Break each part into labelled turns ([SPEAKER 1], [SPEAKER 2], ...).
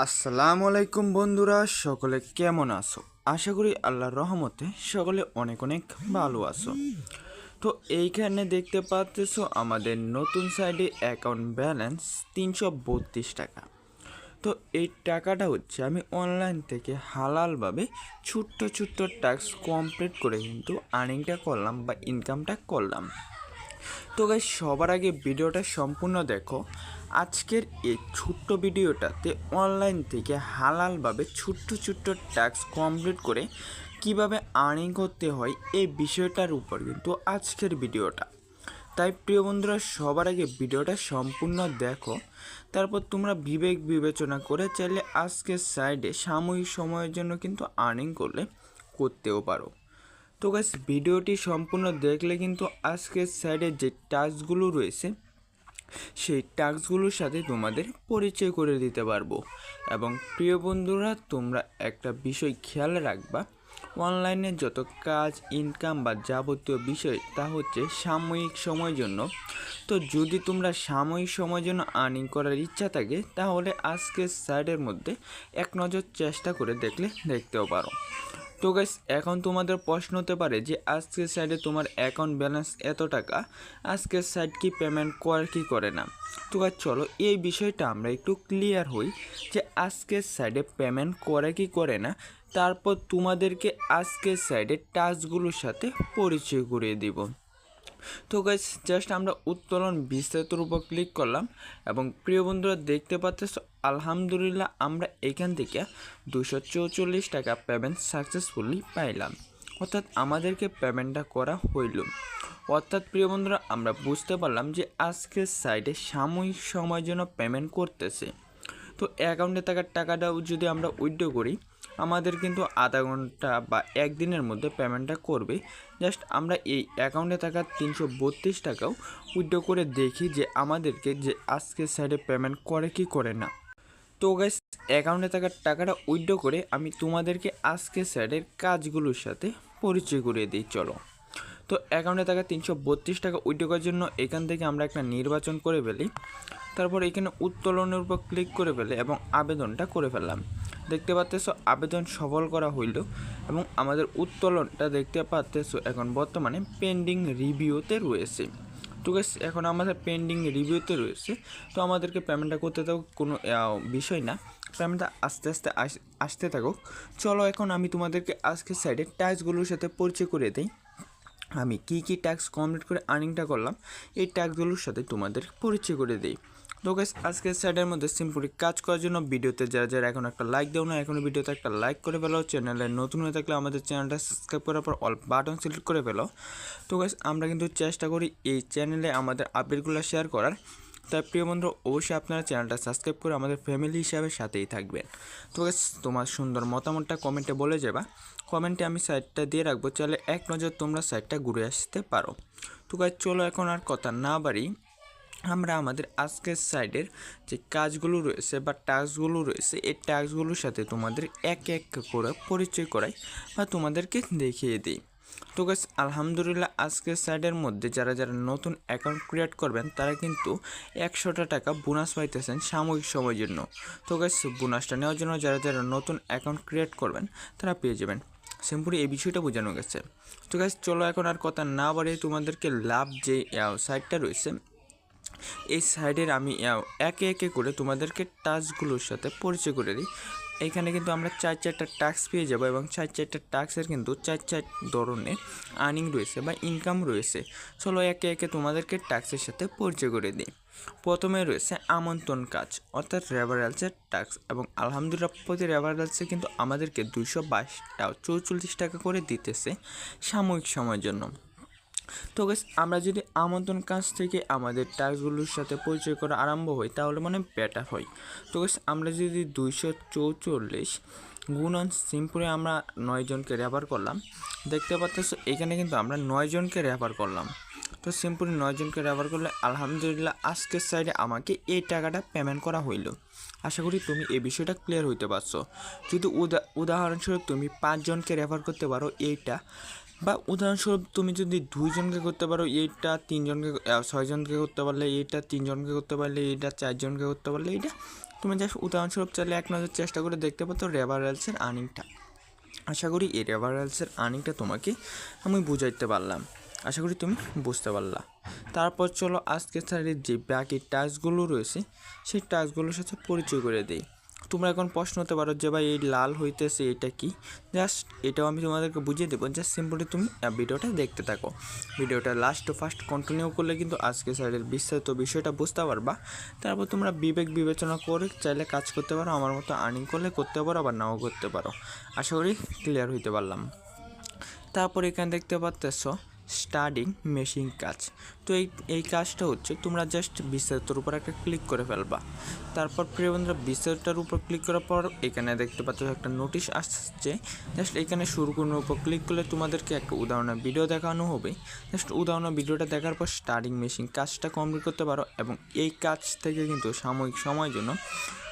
[SPEAKER 1] আসসালামু আলাইকুম বন্ধুরা, সকলে কেমন আছো? আশা করি আল্লাহর রহমতে সকলে অনেক অনেক ভালো আছো। তো এইখানে দেখতে পাচ্ছো আমাদের নতুন সাইডে অ্যাকাউন্ট ব্যালেন্স 332 টাকা। তো এই টাকাটা হচ্ছে আমি অনলাইন থেকে হালালভাবে ছোট্ট ছোট্ট টাস্ক কমপ্লিট করে কিন্তু আর্নিংটা করলাম বা ইনকামটা করলাম। তো গাইস, সবার আগে ভিডিওটা সম্পূর্ণ দেখো। আজকের এই ছোট্ট ভিডিওটাতে অনলাইন থেকে হালালভাবে ছোট্ট ছোট্ট টাস্ক কমপ্লিট করে কিভাবে আর্নিং করতে হয় এই বিষয়টার উপর কিন্তু আজকের ভিডিওটা। তাই প্রিয় বন্ধুরা, সবার আগে ভিডিওটা সম্পূর্ণ দেখো, তারপর তোমরা বিবেক বিবেচনা করে চাইলে আজকের সাইডে সাময়িক সময়ের জন্য কিন্তু আর্নিং করতেও পারো। তো গাইস, ভিডিওটি সম্পূর্ণ দেখলে কিন্তু আজকের সাইডে যে টাস্কগুলো রয়েছে সেই টাস্কগুলোর সাথে তোমাদের পরিচয় করে দিতে পারবো। এবং প্রিয় বন্ধুরা, তোমরা একটা বিষয় খেয়াল রাখবা, অনলাইনে যত কাজ, ইনকাম বা যাবতীয় বিষয় তা হচ্ছে সাময়িক সময়ের জন্য। তো যদি তোমরা সাময়িক সময়ের জন্য আর্নিং করার ইচ্ছা থাকে তাহলে আজকের সাইডের মধ্যে এক নজর চেষ্টা করে দেখতেও পারো। তো গাইস, এখন তোমাদের প্রশ্ন হতে পারে যে আজকের সাইডে তোমার অ্যাকাউন্ট ব্যালেন্স এত টাকা, আজকের সাইড কি পেমেন্ট করে কি করে না। তো গাইস, চলো এই বিষয়টা আমরা একটু ক্লিয়ার হই যে আজকের সাইডে পেমেন্ট করে কি করে না, তারপর তোমাদেরকে আজকের সাইডে টাস্কগুলোর সাথে পরিচয় করিয়ে দিব। তো গাইস, জাস্ট আমরা উত্তোলন বিস্তারিতর উপর ক্লিক করলাম এবং প্রিয় বন্ধুরা দেখতে পাচ্ছ, আলহামদুলিল্লাহ আমরা এখান থেকে 244 টাকা পেমেন্ট সাকসেসফুলি পাইলাম, অর্থাৎ আমাদেরকে পেমেন্টটা করা হইল। অর্থাৎ প্রিয় বন্ধুরা, আমরা বুঝতে পারলাম যে আজকের সাইডে সাময়িক সময়ের জন্য পেমেন্ট করতেছে। তো অ্যাকাউন্টে থাকার টাকাটাও যদি আমরা উইথড্র করি, আমাদের কিন্তু আধা ঘন্টা বা একদিনের মধ্যে পেমেন্টটা করবে। জাস্ট আমরা এই অ্যাকাউন্টে থাকা 332 টাকাও উইথড্র করে দেখি যে আমাদেরকে যে আজকের সাইডে পেমেন্ট করে কি করে না। তো গাইস, অ্যাকাউন্টে থাকার টাকাটা উইথড্র করে আমি তোমাদেরকে আজকের সাইডের কাজগুলোর সাথে পরিচয় করিয়ে দিই, চলো। তো অ্যাকাউন্টে থাকা 332 টাকা উইথড্র করার জন্য এখান থেকে আমরা একটা নির্বাচন করে ফেলি, তারপর এখানে উত্তোলনের উপর ক্লিক করে ফেলে এবং আবেদনটা করে ফেললাম। দেখতে পাচ্ছ আবেদন সফল করা হইল এবং আমাদের উত্তোলনটা দেখতে পাচ্ছ এখন বর্তমানে পেন্ডিং রিভিউতে রয়েছে। তো গাইস, এখন আমাদের পেন্ডিং রিভিউতে রয়েছে, তো আমাদেরকে পেমেন্টটা করতে থাকুক, কোনো বিষয় না, পেমেন্টটা আস্তে আস্তে আসতে থাকুক। চলো, এখন আমি তোমাদেরকে আজকের সাইডে টাস্কগুলোর সাথে পরিচয় করে দিই। আমি কি কি টাস্ক কমপ্লিট করে আর্নিংটা করলাম এই টাস্কগুলোর সাথে তোমাদের পরিচয় করে দিই। তো গাইস, আজকের সাইডের মধ্যে সিম্পলি কাজ করার জন্য ভিডিওতে যারা যারা এখন একটা লাইক দাও না, এখন ভিডিওতে একটা লাইক করে ফেলো। চ্যানেলে নতুন হয়ে থাকলে আমাদের চ্যানেলটা সাবস্ক্রাইব করার পর অল বাটন সিলেক্ট করে ফেলো। তো গাইস, আমরা কিন্তু চেষ্টা করি এই চ্যানেলে আমাদের আপডেটগুলো শেয়ার করার। তাই প্রিয় বন্ধু, অবশ্যই আপনারা চ্যানেলটা সাবস্ক্রাইব করে আমাদের ফ্যামিলি হিসাবে সাথেই থাকবেন। তো গাইস, তোমার সুন্দর মতামতটা কমেন্টে বলে যাবা, কমেন্টে আমি সাইটটা দিয়ে রাখবো, চাইলে এক নজর তোমরা সাইটটা ঘুরে আসতে পারো। তো গাইস, চলো এখন আর কথা না বাড়ি, আমরা আমাদের আজকের সাইডের যে কাজগুলো রয়েছে বা টাস্কগুলো রয়েছে এই টাস্কগুলোর সাথে তোমাদের এক এক করে পরিচয় করাই বা তোমাদেরকে দেখিয়ে দিই। তো গাইস, আলহামদুলিল্লাহ আজকের সাইডের মধ্যে যারা যারা নতুন অ্যাকাউন্ট ক্রিয়েট করবেন তারা কিন্তু 100টা টাকা বোনাস পাইতেছেন সাময়িক সময়ের জন্য। তো গাইস, বোনাসটা নেওয়ার জন্য যারা যারা নতুন অ্যাকাউন্ট ক্রিয়েট করবেন তারা পেয়ে যাবেন। সিম্পলি এই বিষয়টা বোঝানো গেছে। তো গাইস, চলো এখন আর কথা না বাড়িয়ে তোমাদেরকে লাভ যে সাইটটা রয়েছে এই সাইডের আমি একে একে করে তোমাদেরকে টাস্কগুলোর সাথে পরিচয় করে দিই। এইখানে কিন্তু আমরা 4-4টা টাস্ক পেয়ে যাবো এবং 4-4টা টাস্কের কিন্তু 4 ধরনের আর্নিং রয়েছে বা ইনকাম রয়েছে। চলো একে একে তোমাদেরকে টাস্কের সাথে পরিচয় করে দিই। প্রথমে রয়েছে আমন্ত্রণ কাজ, অর্থাৎ রেফারেলসের টাস্ক, এবং আলহামদুলিল্লাহ প্রতি রেফারেলসে কিন্তু আমাদেরকে 244 টাকা করে দিতেছে সাময়িক সময়ের জন্য। তো গাইস, আমরা যদি আমন্ত্রণ কাজ থেকে আমাদের টাস্কগুলোর সাথে পরিচয় করা আরম্ভ হয় তাহলে মানে বেটার হয়। তো গাইস, আমরা যদি 244 গুণন সিম্পলি আমরা 9 জনকে রেফার করলাম, দেখতে পাচ্ছ এখানে কিন্তু আমরা 9 জনকে রেফার করলাম। তো সিম্পলি 9 জনকে রেফার করলে আলহামদুলিল্লাহ আজকের সাইডে আমাকে এই টাকাটা পেমেন্ট করা হইল। আশা করি তুমি এই বিষয়টা ক্লিয়ার হইতে পারছো। যদি উদাহরণস্বরূপ তুমি 5 জনকে রেফার করতে পারো এইটা, বা উদাহরণস্বরূপ তুমি যদি 2 জনকে করতে পারো এইটা, 3 জনকে 6 জনকে করতে পারলে এইটা, 3 জনকে করতে পারলে এইটা, 4 জনকে করতে পারলে এইটা, তুমি জাস্ট উদাহরণস্বরূপ চাইলে এক নজর চেষ্টা করে দেখতে পাতো রেফারেন্সের আর্নিংটা। আশা করি এই রেফারেন্সের আর্নিংটা তোমাকে আমি বুঝাইতে পারলাম, আশা করি তুমি বুঝতে পারলা। তারপর চলো আজকের স্যারের যে বাকি টাস্কগুলো রয়েছে সেই টাস্কগুলোর সাথে পরিচয় করে দিই। তোমরা এখন প্রশ্ন হতে পারো যে ভাই এই লাল হইতেছে এটা কি, জাস্ট এটাও আমি তোমাদেরকে বুঝিয়ে দেবো। জাস্ট সিম্পলি তুমি ভিডিওটা দেখতে থাকো, ভিডিওটা লাস্ট টু ফার্স্ট কন্টিনিউ করলে কিন্তু আজকে স্যারের বিস্তারিত বিষয়টা বুঝতে পারবা। তারপর তোমরা বিবেক বিবেচনা করে চাইলে কাজ করতে পারো, আমার মতো আর্নিং করলে করতে পারো, আবার নাও করতে পারো। আশা করি ক্লিয়ার হইতে পারলাম। তারপর এখানে দেখতে পাচ্ছ স্টার্টিং মেশিন কাজ। তো এই কাজটা হচ্ছে তোমরা জাস্ট বিস্তারিতর উপর একটা ক্লিক করে ফেলবা। তারপর প্রিয় বন্ধুরা বিস্তারিতটার উপর ক্লিক করার পর এখানে দেখতে পাচ্ছ একটা নোটিশ আসছে। জাস্ট এখানে শুরু করার উপর ক্লিক করলে তোমাদেরকে একটা উদাহরণের ভিডিও দেখানো হবে। জাস্ট উদাহরণের ভিডিওটা দেখার পর স্টার্টিং মেশিন কাজটা কমপ্লিট করতে পারো, এবং এই কাজ থেকে কিন্তু সাময়িক সময়ের জন্য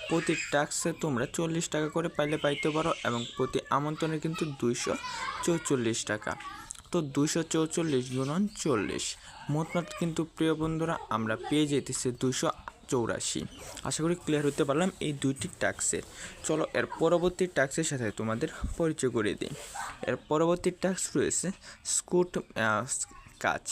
[SPEAKER 1] প্রতি টাস্কে তোমরা 40 টাকা করে পাইতে পারো, এবং প্রতি আমন্ত্রণে কিন্তু 244 টাকা। তো 244 গুণন 40 মোটমাট কিন্তু প্রিয় বন্ধুরা আমরা পেয়ে যেতেছি 284। আশা করি ক্লিয়ার হতে পারলাম এই দুইটি টাস্কের। চলো এর পরবর্তী টাস্কের সাথে তোমাদের পরিচয় করে দিই। এর পরবর্তী টাস্ক রয়েছে স্কুট কাজ।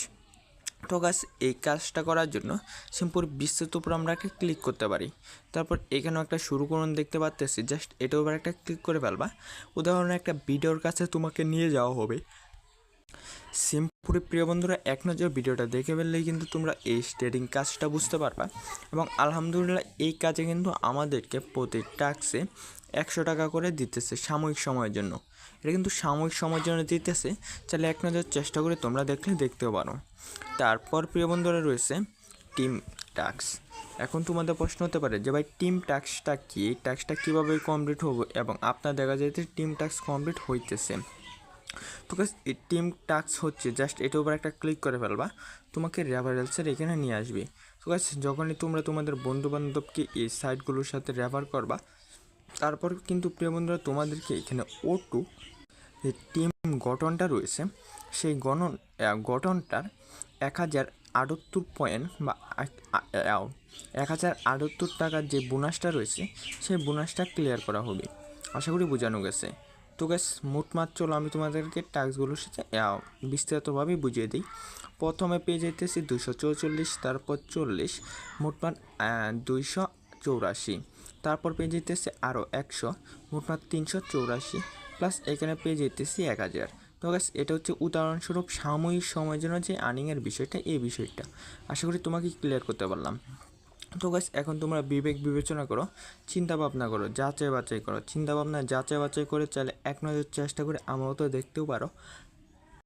[SPEAKER 1] তো গাছ এই কাজটা করার জন্য সিম্পল বিস্তারিত উপর আমরা একটা ক্লিক করতে পারি। তারপর এখানেও একটা শুরু করুন দেখতে পাচ্ছি, জাস্ট এটার উপর একটা ক্লিক করে ফেলবা। উদাহরণে একটা ভিডিওর কাছে তোমাকে নিয়ে যাওয়া হবে। সিম্পলি প্রিয় বন্ধুরা এক নজর ভিডিওটা দেখে ফেললেই কিন্তু তোমরা এই ট্রেডিং কাজটা বুঝতে পারবা। এবং আলহামদুলিল্লাহ এই কাজে কিন্তু আমাদেরকে প্রতি টাস্কে 100 টাকা করে দিতেছে সাময়িক সময়ের জন্য। এটা কিন্তু সাময়িক সময়ের জন্য দিতেছে, চাইলে এক নজর চেষ্টা করে তোমরা দেখতেও পারো। তারপর প্রিয় বন্ধুরা রয়েছে টিম টাস্ক। এখন তোমাদের প্রশ্ন হতে পারে যে ভাই টিম টাস্কটা কি, এই টাস্কটা কীভাবে কমপ্লিট হবে, এবং আপনার দেখা যায় যে টিম টাস্ক কমপ্লিট হইতেছে। তো গাইস এই টিম টাস্ক হচ্ছে জাস্ট এটার উপর একটা ক্লিক করে ফেলবা, তোমাকে রেফারেন্সের এখানে নিয়ে আসবে। তো গাইস যখনই তোমরা তোমাদের বন্ধুবান্ধবকে এই সাইটগুলোর সাথে রেফার করবা, তারপর কিন্তু প্রিয় বন্ধুরা তোমাদেরকে এখানে O2 যে টিম গঠনটা রয়েছে সেই গঠনটার 1078 পয়েন্ট বা 1078 টাকার যে বোনাসটা রয়েছে সেই বোনাসটা ক্লিয়ার করা হবে। আশা করি বোঝানো গেছে। তো গ্যাস মোটমাট চলো আমি তোমাদেরকে টাস্কগুলোর সাথে বিস্তারিতভাবে বুঝিয়ে দিই। প্রথমে পেয়ে যেতেছি 244, তারপর 40, মোটমাট 284। তারপর পেয়ে যেতেছি আরও 100, মোটমাট 384, প্লাস এখানে পেয়ে যেতেছি 1000। তো গ্যাস এটা হচ্ছে উদাহরণস্বরূপ সাময়িক সময়ের জন্য যে আর্নিংয়ের বিষয়টা, এই বিষয়টা আশা করি তোমাকে ক্লিয়ার করতে পারলাম। তো গাইস এখন তোমরা বিবেক বিবেচনা করো, চিন্তা ভাবনা করো, যাচাই বাছাই করো। চিন্তা ভাবনা যাচাই বাছাই করে চাইলে এক নজর চেষ্টা করে আমার মতো দেখতেও পারো,